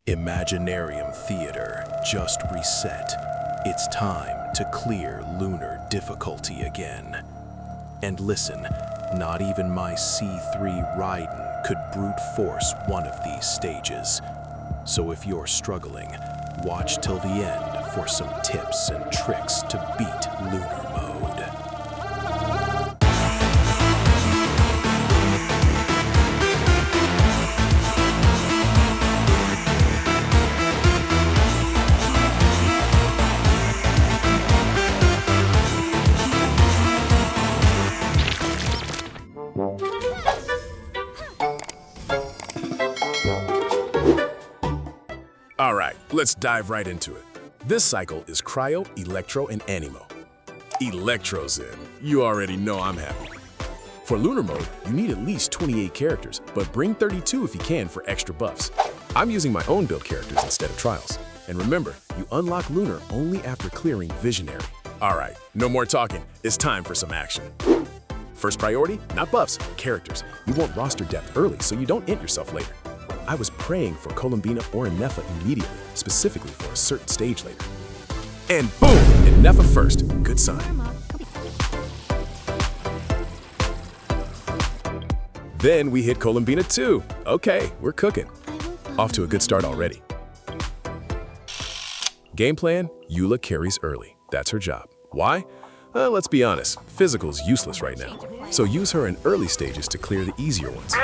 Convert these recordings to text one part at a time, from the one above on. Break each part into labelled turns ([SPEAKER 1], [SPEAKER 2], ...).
[SPEAKER 1] Imaginarium Theatre just reset. It's time to clear Lunar difficulty again. And listen, not even my C3 Raiden could brute force one of these stages. So if you're struggling, watch till the end for some tips and tricks to beat Lunar mode.
[SPEAKER 2] All right, let's dive right into it. This cycle is Cryo, Electro, and Animo. Electro's in. You already know I'm happy. For Lunar mode, you need at least 28 characters, but bring 32 if you can for extra buffs. I'm using my own build characters instead of trials. And remember, you unlock Lunar only after clearing Visionary. All right, no more talking. It's time for some action. First priority, not buffs, characters. You want roster depth early so you don't int yourself later. I was praying for Columbina or Inefa immediately, specifically for a certain stage later. And boom! Inefa first. Good sign. Then we hit Columbina too. Okay, we're cooking. Off to a good start already. Game plan, Eula carries early. That's her job. Why? Let's be honest, physical's useless right now. So use her in early stages to clear the easier ones.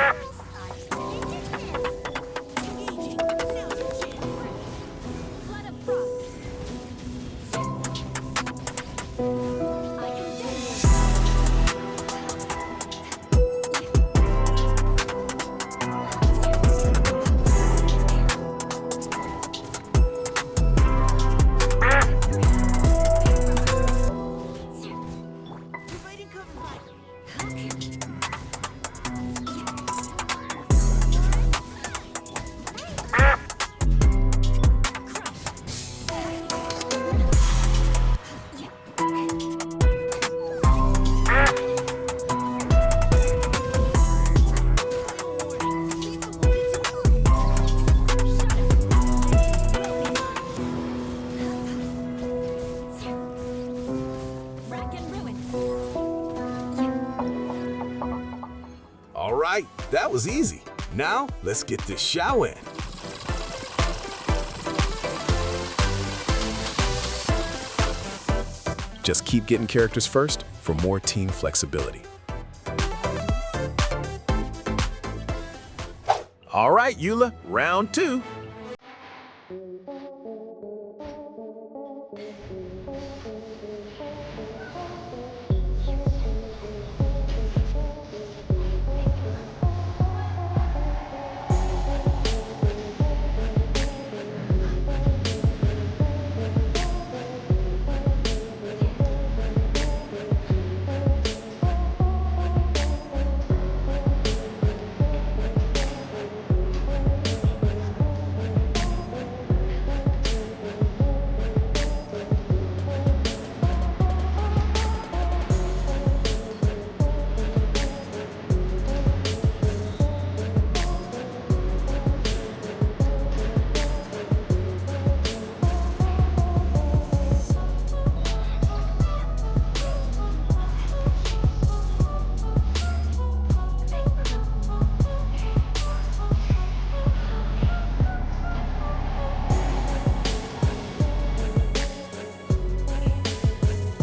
[SPEAKER 2] All right, that was easy. Now, let's get this show in. Just keep getting characters first for more team flexibility. All right, Eula, round 2.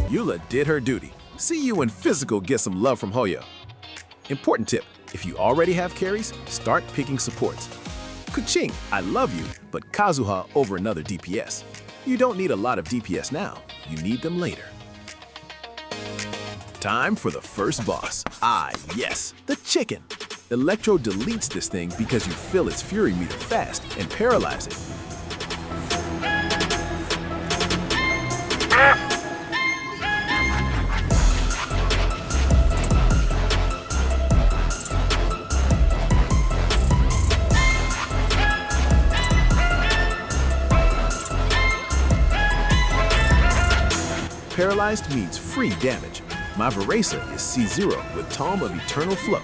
[SPEAKER 2] Eula did her duty. See you when physical gets some love from Hoyo. Important tip, if you already have carries, start picking supports. Kuching, I love you, but Kazuha over another DPS. You don't need a lot of DPS now, you need them later. Time for the first boss. Yes, the chicken. Electro deletes this thing because you fill its fury meter fast and paralyze it. Paralyzed means free damage. My Varesa is C0 with Tome of Eternal Flow.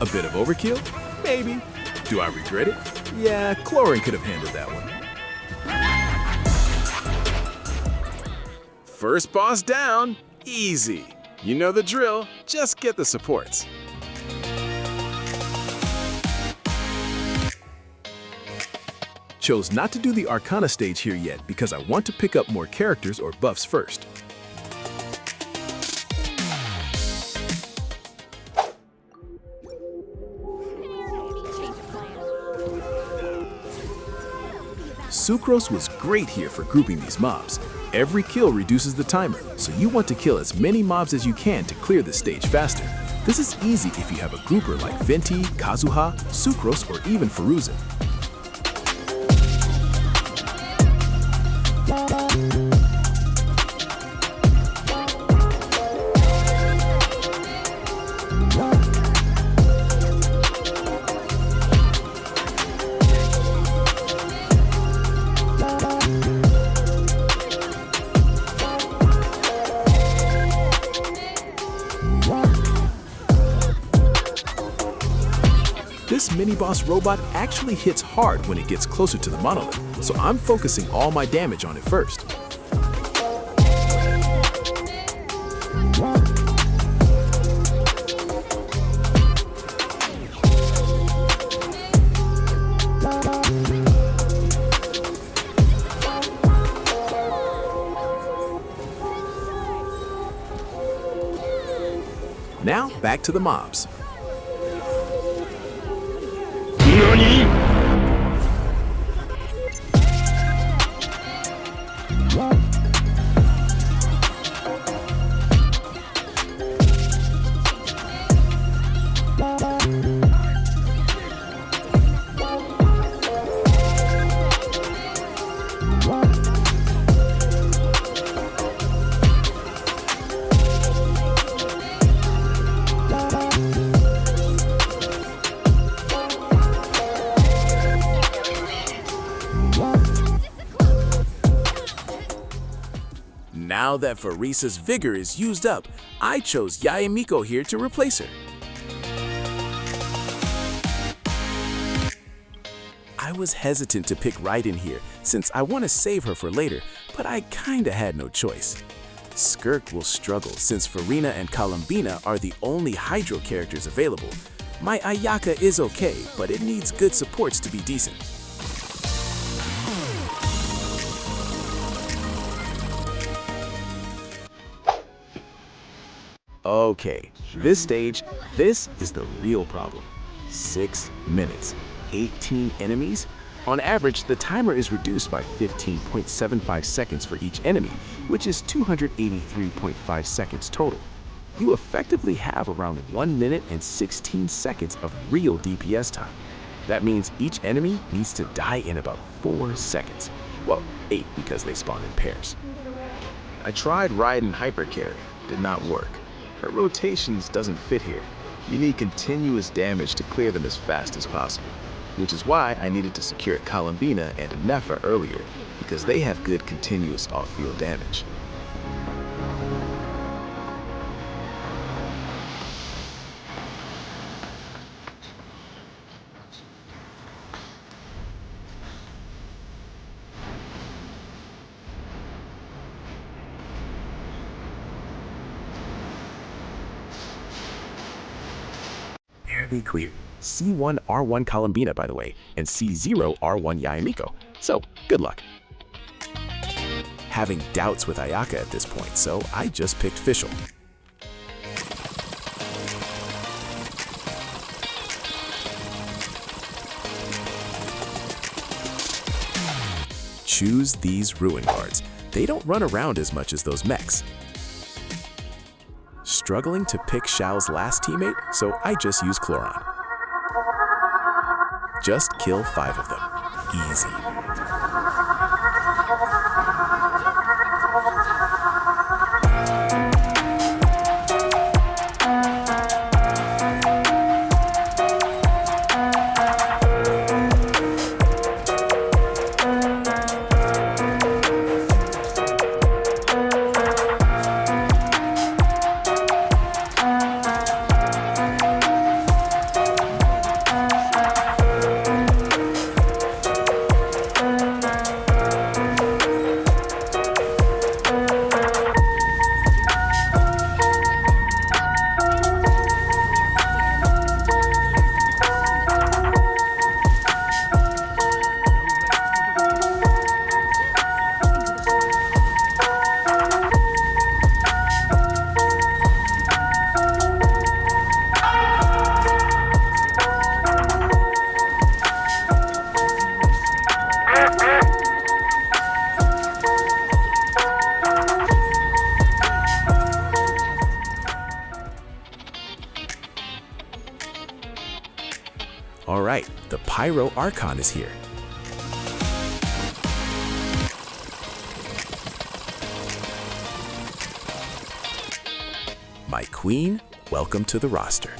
[SPEAKER 2] A bit of overkill? Maybe. Do I regret it?
[SPEAKER 1] Yeah, Chlorine could have handled that one.
[SPEAKER 2] First boss down, easy. You know the drill, just get the supports.
[SPEAKER 1] Chose not to do the Arcana stage here yet because I want to pick up more characters or buffs first. Sucrose was great here for grouping these mobs. Every kill reduces the timer, so you want to kill as many mobs as you can to clear this stage faster. This is easy if you have a grouper like Venti, Kazuha, Sucrose, or even Feruzin. This mini-boss robot actually hits hard when it gets closer to the monolith, so I'm focusing all my damage on it first. Now, back to the mobs. Now that Farisa's vigor is used up, I chose Yayamiko here to replace her. I was hesitant to pick Raiden here since I want to save her for later, but I kinda had no choice. Skirk will struggle since Farina and Columbina are the only Hydro characters available. My Ayaka is okay, but it needs good supports to be decent. Okay, this stage, this is the real problem. 6 minutes, 18 enemies? On average, the timer is reduced by 15.75 seconds for each enemy, which is 283.5 seconds total. You effectively have around 1 minute and 16 seconds of real DPS time. That means each enemy needs to die in about 4 seconds. Well, 8 because they spawn in pairs. I tried Raiden Hypercarry, did not work. Her rotations doesn't fit here. You need continuous damage to clear them as fast as possible, which is why I needed to secure Columbina and Nefa earlier, because they have good continuous off-field damage. Barely clear. C1 R1 Columbina, by the way, and C0 R1 Yayamiko. So, good luck. Having doubts with Ayaka at this point, so I just picked Fischl. Choose these Ruin Guards. They don't run around as much as those mechs. Struggling to pick Xiao's last teammate, so I just use Chloron. Just kill 5 of them. Easy.
[SPEAKER 2] Pyro Archon is here. My queen, welcome to the roster.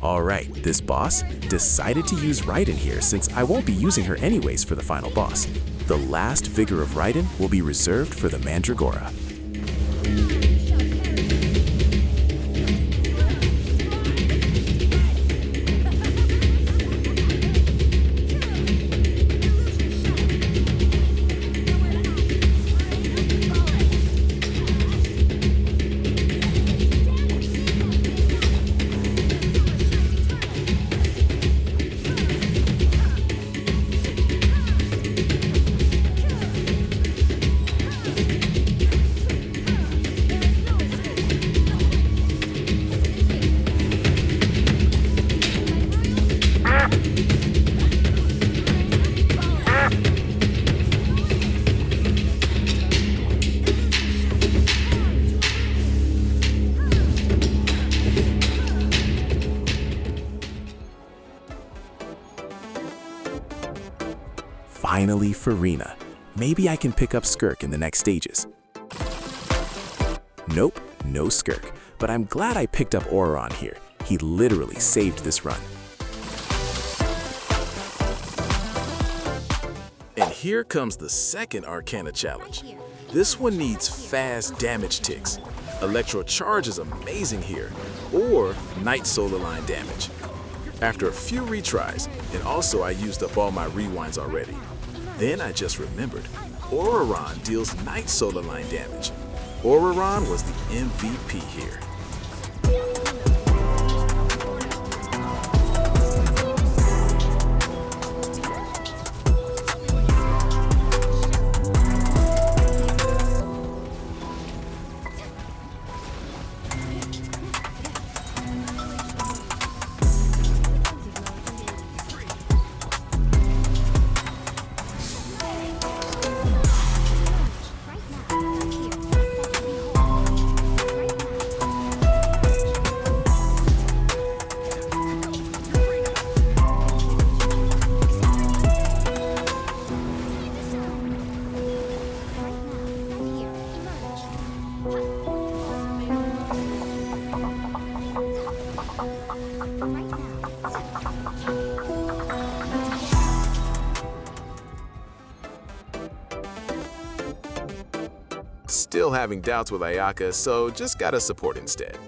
[SPEAKER 2] Alright, this boss decided to use Raiden here since I won't be using her anyways for the final boss. The last Vigor of Raiden will be reserved for the Mandragora. Finally, Farina. Maybe I can pick up Skirk in the next stages. Nope, no Skirk, but I'm glad I picked up Auroron here. He literally saved this run.
[SPEAKER 3] And here comes the second Arcana challenge. This one needs fast damage ticks. Electro Charge is amazing here, or Night Solar Line damage. After a few retries, and also I used up all my rewinds already. Then I just remembered, Auroron deals Night Solar Line damage. Auroron was the MVP here. Still having doubts with Ayaka, so just got a support instead.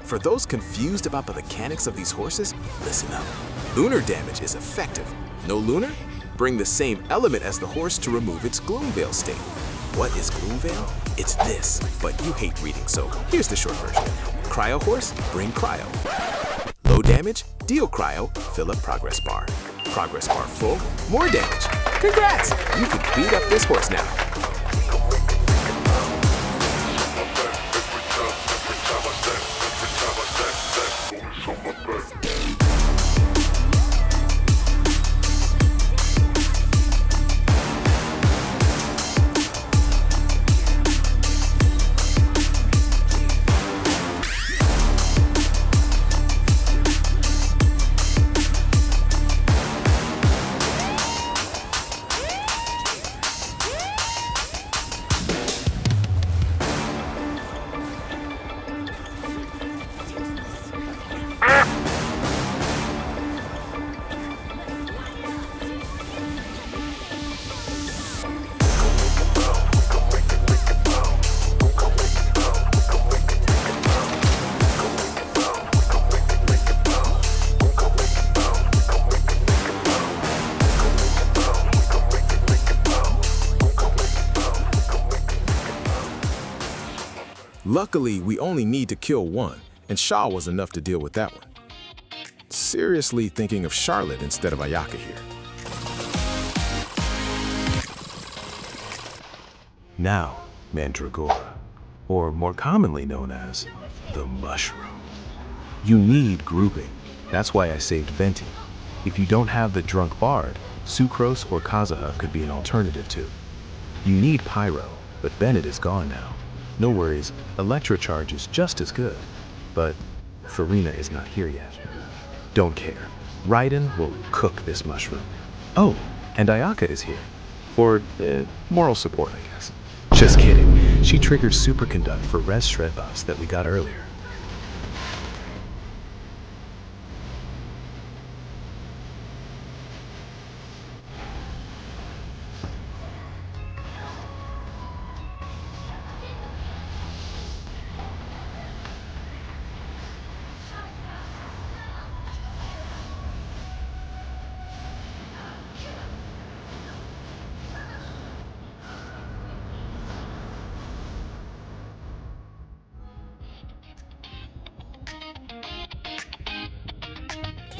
[SPEAKER 3] For those confused about the mechanics of these horses, listen up. Lunar damage is effective. No Lunar? Bring the same element as the horse to remove its Gloomveil state. What is Gloomveil? It's this, but you hate reading, so here's the short version. Cryo Horse, bring Cryo. Low damage, deal Cryo, fill up Progress Bar. Progress Bar full, more damage. Congrats! You can beat up this horse now. Luckily, we only need to kill one, and Shaw was enough to deal with that one. Seriously thinking of Charlotte instead of Ayaka here.
[SPEAKER 4] Now, Mandragora, or more commonly known as the Mushroom. You need grouping. That's why I saved Venti. If you don't have the Drunk Bard, Sucrose or Kazuha could be an alternative too. You need Pyro, but Bennett is gone now. No worries, Electrocharge is just as good. But Farina is not here yet. Don't care. Raiden will cook this mushroom. Oh, and Ayaka is here. For moral support, I guess. Just kidding. She triggered Superconduct for res shred buffs that we got earlier.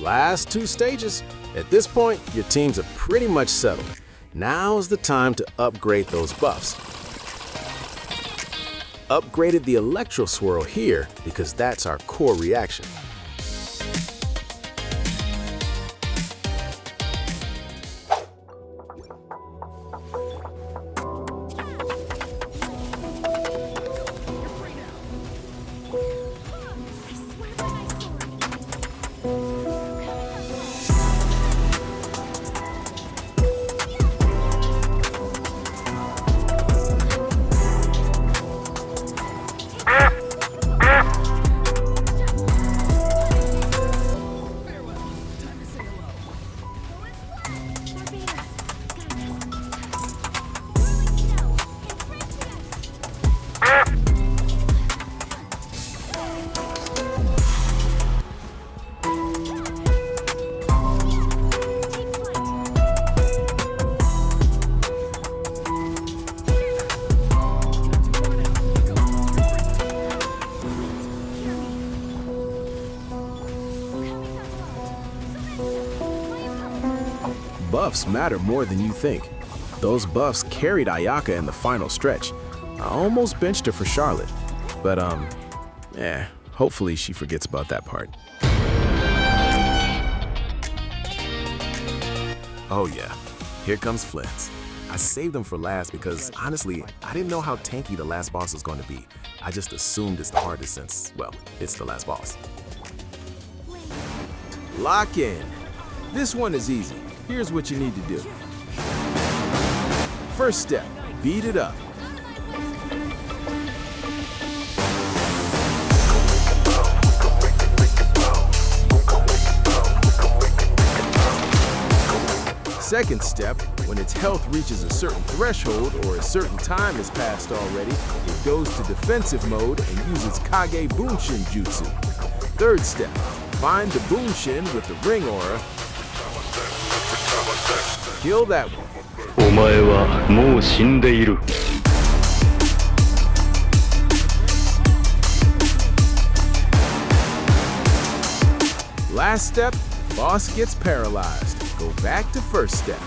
[SPEAKER 2] Last two stages. At this point, your teams are pretty much settled. Now's the time to upgrade those buffs. Upgraded the Electro Swirl here because that's our core reaction. Buffs matter more than you think. Those buffs carried Ayaka in the final stretch. I almost benched her for Charlotte, but hopefully she forgets about that part. Oh yeah, here comes Flint's. I saved them for last because honestly, I didn't know how tanky the last boss was going to be. I just assumed it's the hardest since, well, it's the last boss. Lock in. This one is easy. Here's what you need to do. First step, beat it up. Second step, when its health reaches a certain threshold or a certain time has passed already, it goes to defensive mode and uses Kage Bunshin Jutsu. Third step, find the Bunshin with the ring aura. Kill that one.
[SPEAKER 5] お前はもう死んでいる。
[SPEAKER 2] Last step, boss gets paralyzed. Go back to first step.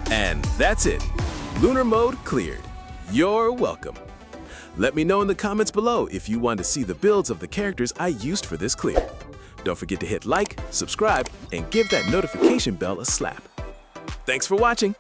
[SPEAKER 2] And that's it. Lunar mode cleared. You're welcome. Let me know in the comments below if you want to see the builds of the characters I used for this clear. Don't forget to hit like, subscribe, and give that notification bell a slap. Thanks for watching.